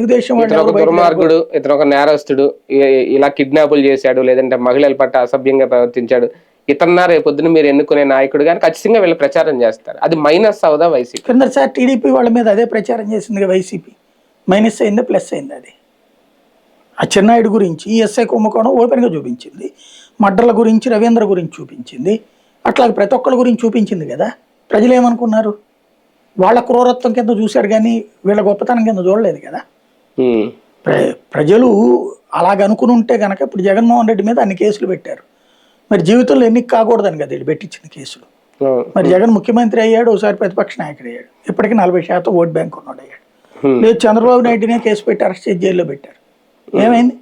తెలుగుదేశం వాళ్ళు ఇతను ఒక ఎవరు బయటకు దుర్మార్గుడు, ఇతను ఒక నేరస్తుడు, ఇలా కిడ్నాపులు చేశాడు, లేదంటే మహిళల పట్ల అసభ్యంగా ప్రవర్తించాడు, ఇతన్న రేపొద్దున మీరు ఎన్నుకునే నాయకుడు కానీ ఖచ్చితంగా వీళ్ళు ప్రచారం చేస్తారు. అది మైనస్ అవుదా వైసీపీ? కిందసారి టీడీపీ వాళ్ళ మీద అదే ప్రచారం చేసింది వైసీపీ. మైనస్ అయింది, ప్లస్ అయింది. అది ఆ చెన్నాయుడు గురించి ఎస్ఐ కుంభకోణం ఓపెన్గా చూపించింది, మడ్డల గురించి రవీంద్ర గురించి చూపించింది, అట్లాగే ప్రతి ఒక్కరి గురించి చూపించింది కదా. ప్రజలు ఏమనుకున్నారు? వాళ్ళ క్రూరత్వం కింద చూశారు కానీ వీళ్ళ గొప్పతనం కింద చూడలేదు కదా. ప్రజలు అలాగనుకుని ఉంటే కనుక ఇప్పుడు జగన్మోహన్ రెడ్డి మీద అన్ని కేసులు పెట్టారు. మరి జీవితంలో ఎన్నిక కాకూడదని కదా వీళ్ళు పెట్టించిన కేసులు. మరి జగన్ ముఖ్యమంత్రి అయ్యాడు, ఒకసారి ప్రతిపక్ష నాయకుడు అయ్యాడు, ఇప్పటికీ 40% ఓట్ బ్యాంక్ ఉన్నాడు అయ్యాడు. లేదు చంద్రబాబు నాయుడునే కేసు పెట్టి అరెస్ట్ చేసి జైల్లో పెట్టారు, ఏమైంది?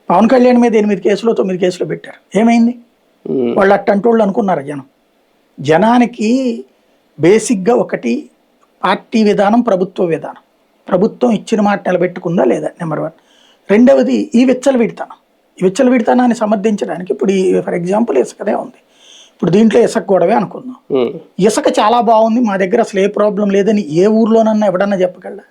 పవన్ కళ్యాణ్ మీద 8 కేసులు 9 కేసులు పెట్టారు, ఏమైంది? వాళ్ళు అట్టంటోళ్ళు అనుకున్నారు జనం. జనానికి బేసిక్గా ఒకటి పార్టీ విధానం, ప్రభుత్వ విధానం. ప్రభుత్వం ఇచ్చిన మాట నిలబెట్టుకుందా లేదా, నెంబర్ 1. రెండవది ఈ విచ్చలవిడితనం. ఈ విచ్చలవిడితనాన్ని సమర్థించడానికి ఇప్పుడు ఫర్ ఎగ్జాంపుల్ ఇసుకదే ఉంది. ఇప్పుడు దీంట్లో ఇసుక గొడవే అనుకుందాం. ఇసుక చాలా బాగుంది, మా దగ్గర అసలు ఏ ప్రాబ్లం లేదని ఏ ఊర్లోనన్నా ఎవడన్నా చెప్పగలరా?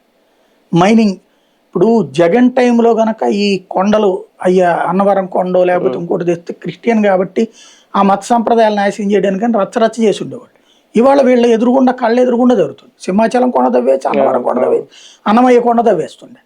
మైనింగ్ ఇప్పుడు జగన్ టైంలో గనక ఈ కొండలు అయ్యా అన్నవరం కొండ లేకపోతే ఇంకోటి తెస్తే క్రిస్టియన్ కాబట్టి ఆ మత సంప్రదాయాలు నాశనం చేయడానికి రచ్చరచ్చ చేసి ఉండేవాళ్ళు. ఇవాళ వీళ్ళ ఎదురుగుండా కళ్ళ ఎదురుగుండా జరుగుతుంది. సింహాచలం కొండ తవ్వేసి, అన్నవరం కొండ తవ్వేసి, అన్నమయ్య కొండ తవ్వేస్తుండే.